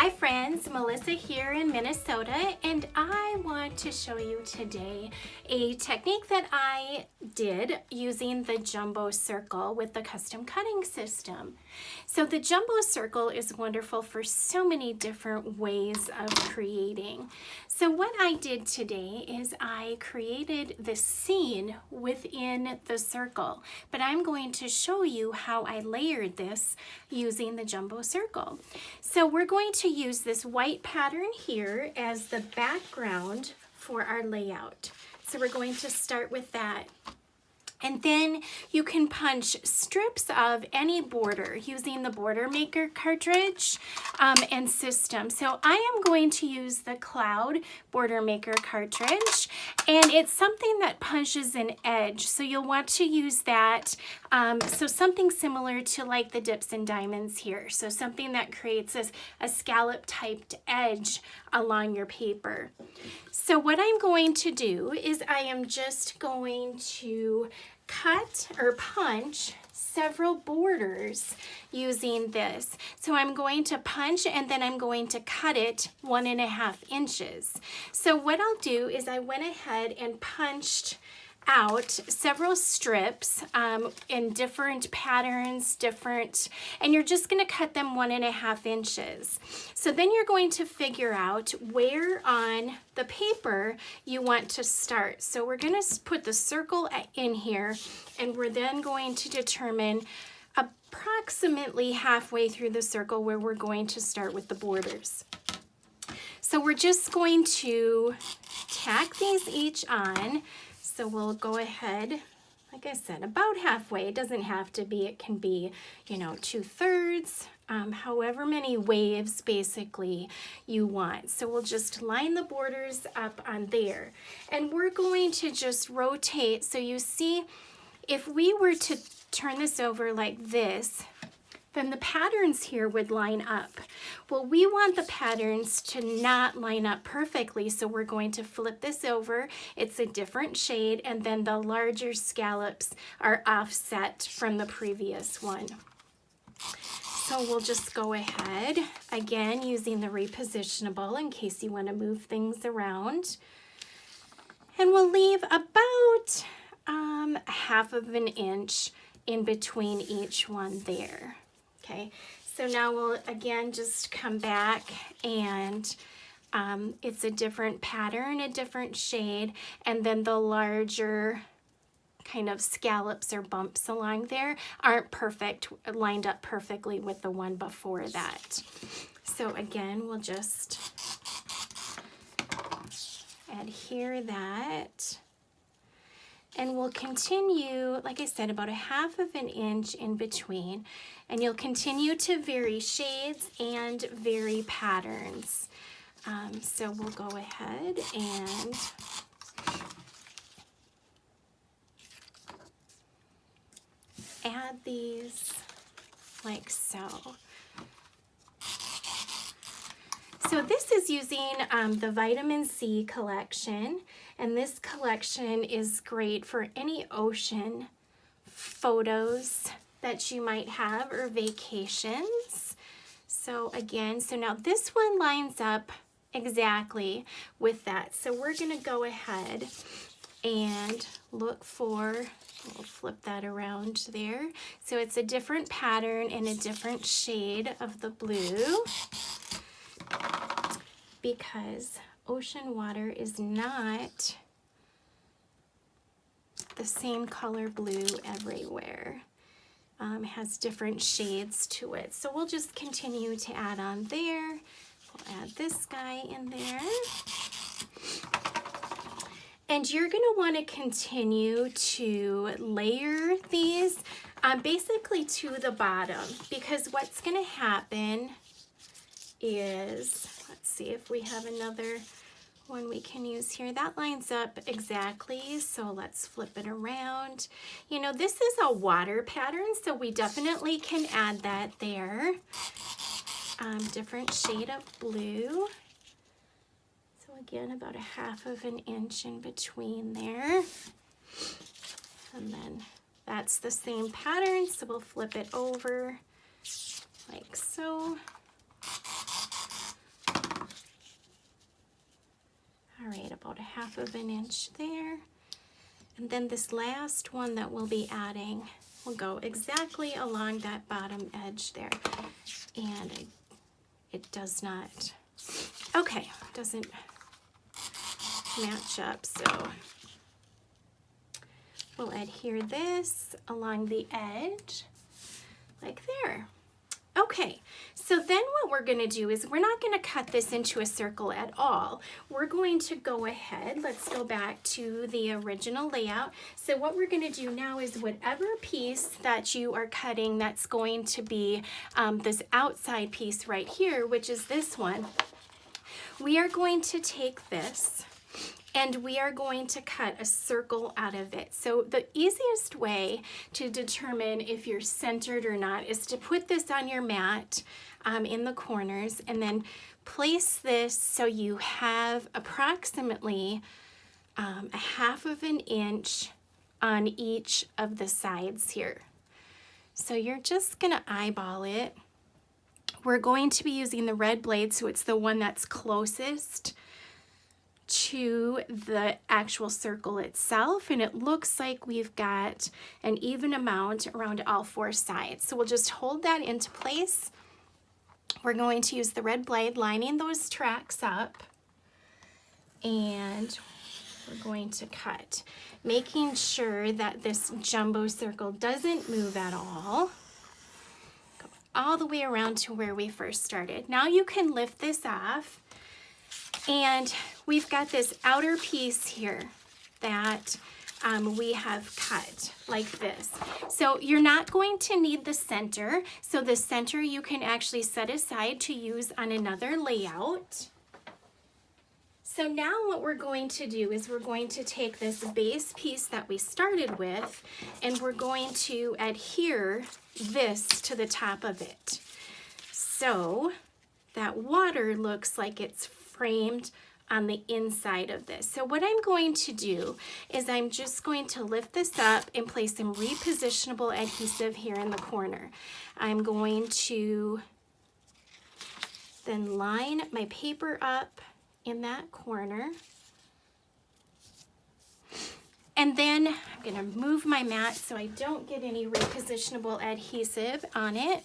Hi friends, Melissa here in Minnesota, and I want to show you today a technique that I did using the jumbo circle with the custom cutting system. So the jumbo circle is wonderful for so many different ways of creating. So what I did today is I created the scene within the circle, but I'm going to show you how I layered this using the jumbo circle. So we're going to use this white pattern here as the background for our layout. So we're going to start with that. And then you can punch strips of any border using the Border Maker cartridge and system. So I am going to use the Cloud Border Maker cartridge, and it's something that punches an edge. So you'll want to use that. So something similar to like the Dips and Diamonds here. So something that creates a scallop typed edge along your paper. So what I'm going to do is I am just going to cut or punch several borders using this. So I'm going to punch and then I'm going to cut it 1.5 inches. So what I'll do is I went ahead and punched out several strips in different patterns, and you're just going to cut them 1.5 inches. So then you're going to figure out where on the paper you want to start. So we're going to put the circle in here, and we're then going to determine approximately halfway through the circle where we're going to start with the borders. So we're just going to tack these each on. So we'll go ahead, like I said, about halfway. It doesn't have to be, it can be, 2/3, however many waves basically you want. So we'll just line the borders up on there. And we're going to just rotate. So you see, if we were to turn this over like this, then the patterns here would line up. Well, we want the patterns to not line up perfectly, so we're going to flip this over. It's a different shade, and then the larger scallops are offset from the previous one. So we'll just go ahead, again, using the repositionable in case you want to move things around. And we'll leave about 1/2 inch in between each one there. Okay, so now we'll again just come back, and it's a different pattern, a different shade, and then the larger kind of scallops or bumps along there aren't lined up perfectly with the one before that. So again, we'll just adhere that. And we'll continue, like I said, about 1/2 inch in between. And you'll continue to vary shades and vary patterns. So we'll go ahead and add these like so. So this is using the Vitamin C collection, and this collection is great for any ocean photos that you might have or vacations. So again, so now this one lines up exactly with that. So we're gonna go ahead and look for, we'll flip that around there. So it's a different pattern and a different shade of the blue, because ocean water is not the same color blue everywhere. It has different shades to it. So we'll just continue to add on there. We'll add this guy in there. And you're gonna wanna continue to layer these basically to the bottom, because what's gonna happen is, let's see if we have another one we can use here. That lines up exactly, so let's flip it around. This is a water pattern, so we definitely can add that there. Different shade of blue. So again, about 1/2 inch in between there. And then that's the same pattern, so we'll flip it over like so. All right, about 1/2 inch there. And then this last one that we'll be adding will go exactly along that bottom edge there. And it does not, okay, doesn't match up, so we'll adhere this along the edge like there. Okay, so then what we're going to do is we're not going to cut this into a circle at all. We're going to go ahead, let's go back to the original layout. So what we're going to do now is whatever piece that you are cutting that's going to be this outside piece right here, which is this one, we are going to take this and we are going to cut a circle out of it. So the easiest way to determine if you're centered or not is to put this on your mat in the corners and then place this so you have approximately 1/2 inch on each of the sides here. So you're just gonna eyeball it. We're going to be using the red blade, so it's the one that's closest to the actual circle itself, and it looks like we've got an even amount around all 4 sides. So we'll just hold that into place. We're going to use the red blade, lining those tracks up, and we're going to cut, making sure that this jumbo circle doesn't move at all. Go all the way around to where we first started. Now you can lift this off. And we've got this outer piece here that we have cut like this. So you're not going to need the center. So the center you can actually set aside to use on another layout. So now what we're going to do is we're going to take this base piece that we started with and we're going to adhere this to the top of it. So that water looks like it's framed on the inside of this. So what I'm going to do is I'm just going to lift this up and place some repositionable adhesive here in the corner. I'm going to then line my paper up in that corner. And then I'm going to move my mat so I don't get any repositionable adhesive on it.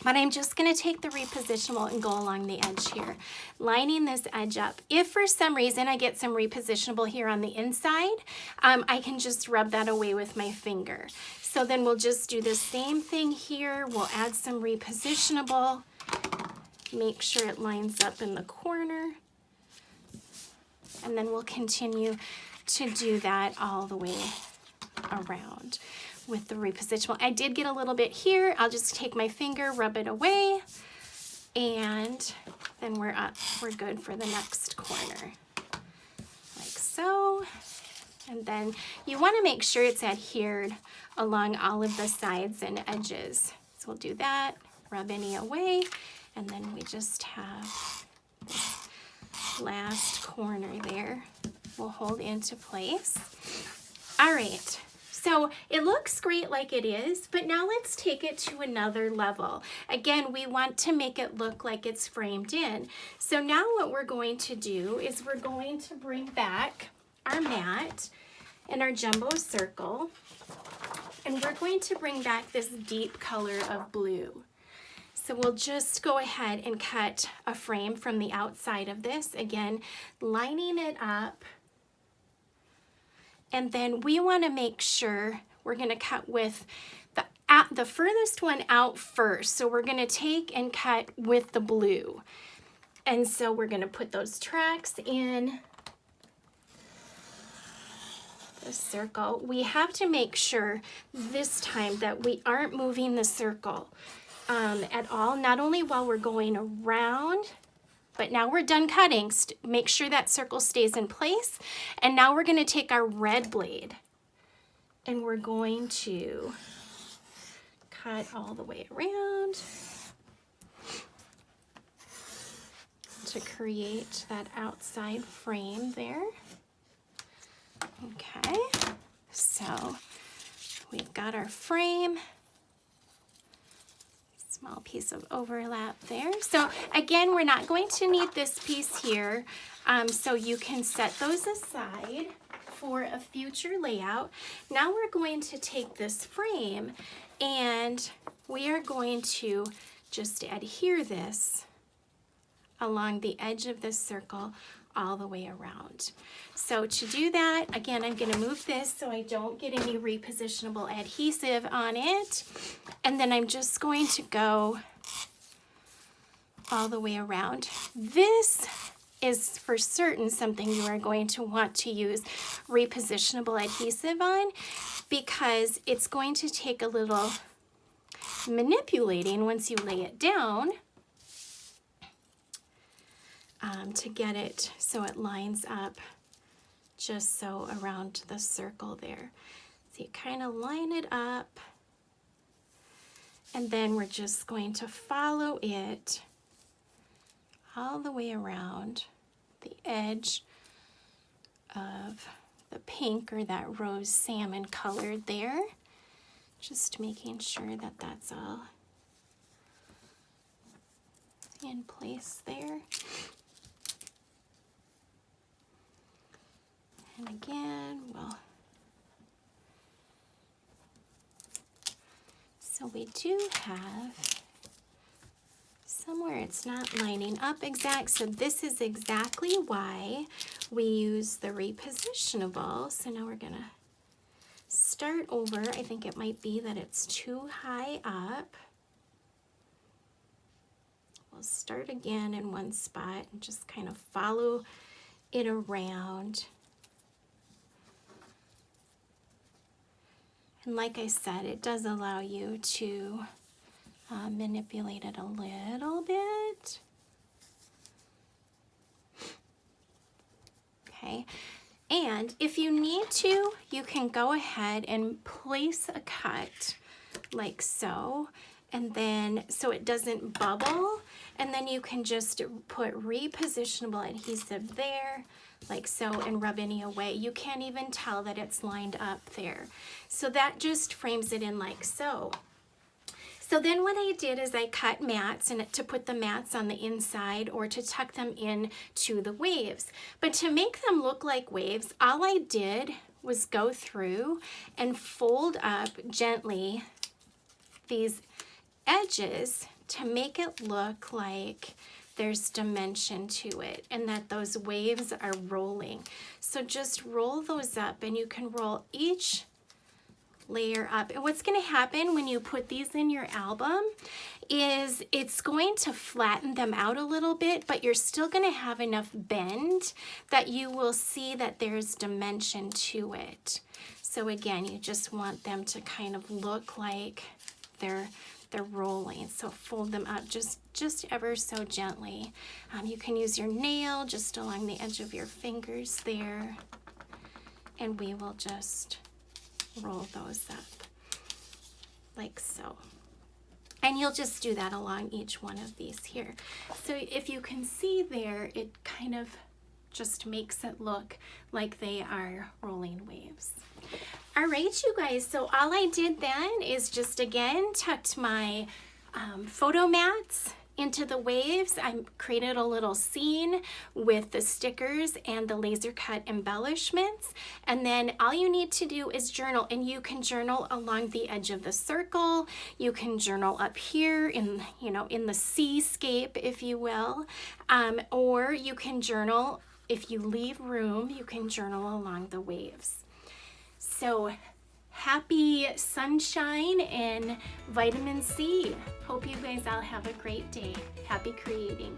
But I'm just going to take the repositionable and go along the edge here, lining this edge up. If for some reason I get some repositionable here on the inside, I can just rub that away with my finger. So then we'll just do the same thing here. We'll add some repositionable, make sure it lines up in the corner, and then we'll continue to do that all the way around with the repositionable. I did get a little bit here. I'll just take my finger, rub it away, and then we're up. We're good for the next corner, like so. And then you want to make sure it's adhered along all of the sides and edges. So we'll do that, rub any away, and then we just have this last corner there. We'll hold into place. All right. So it looks great like it is, but now let's take it to another level. Again, we want to make it look like it's framed in. So now what we're going to do is we're going to bring back our mat and our jumbo circle, and we're going to bring back this deep color of blue. So we'll just go ahead and cut a frame from the outside of this, again, lining it up. And then we want to make sure we're going to cut with the furthest one out first. So we're going to take and cut with the blue. And so we're going to put those tracks in the circle. We have to make sure this time that we aren't moving the circle at all, not only while we're going around, but now we're done cutting. Make sure that circle stays in place. And now we're going to take our red blade and we're going to cut all the way around to create that outside frame there. Okay, so we've got our frame. Let's Small piece of overlap there. So again, we're not going to need this piece here, so you can set those aside for a future layout. Now we're going to take this frame and we are going to just adhere this along the edge of this circle all the way around. So to do that, again, I'm going to move this so I don't get any repositionable adhesive on it. And then I'm just going to go all the way around. This is for certain something you are going to want to use repositionable adhesive on, because it's going to take a little manipulating once you lay it down to get it so it lines up just so around the circle there. So you kind of line it up, and then we're just going to follow it all the way around the edge of the pink, or that rose salmon colored there. Just making sure that that's all in place there. And again, so we do have somewhere it's not lining up exact, so this is exactly why we use the repositionable. So now we're gonna start over. I think it might be that it's too high up. We'll start again in one spot and just kind of follow it around. And like I said, it does allow you to manipulate it a little bit. Okay, and if you need to, you can go ahead and place a cut like so, and then so it doesn't bubble, and then you can just put repositionable adhesive there like so and rub any away. You can't even tell that it's lined up there. So that just frames it in like so. So then what I did is I cut mats and to put the mats on the inside or to tuck them in to the waves. But to make them look like waves, all I did was go through and fold up gently these edges to make it look like there's dimension to it and that those waves are rolling. So just roll those up, and you can roll each layer up. And what's going to happen when you put these in your album is it's going to flatten them out a little bit, but you're still going to have enough bend that you will see that there's dimension to it. So again, you just want them to kind of look like they're rolling. So fold them up just ever so gently. You can use your nail just along the edge of your fingers there, and we will just roll those up like so. And you'll just do that along each one of these here. So if you can see there, it kind of just makes it look like they are rolling waves. All right, you guys, so all I did then is just again tucked my photo mats into the waves. I created a little scene with the stickers and the laser cut embellishments, and then all you need to do is journal, and you can journal along the edge of the circle. You can journal up here in, in the seascape, if you will, or you can journal, if you leave room, you can journal along the waves. So happy sunshine and vitamin C. Hope you guys all have a great day. Happy creating.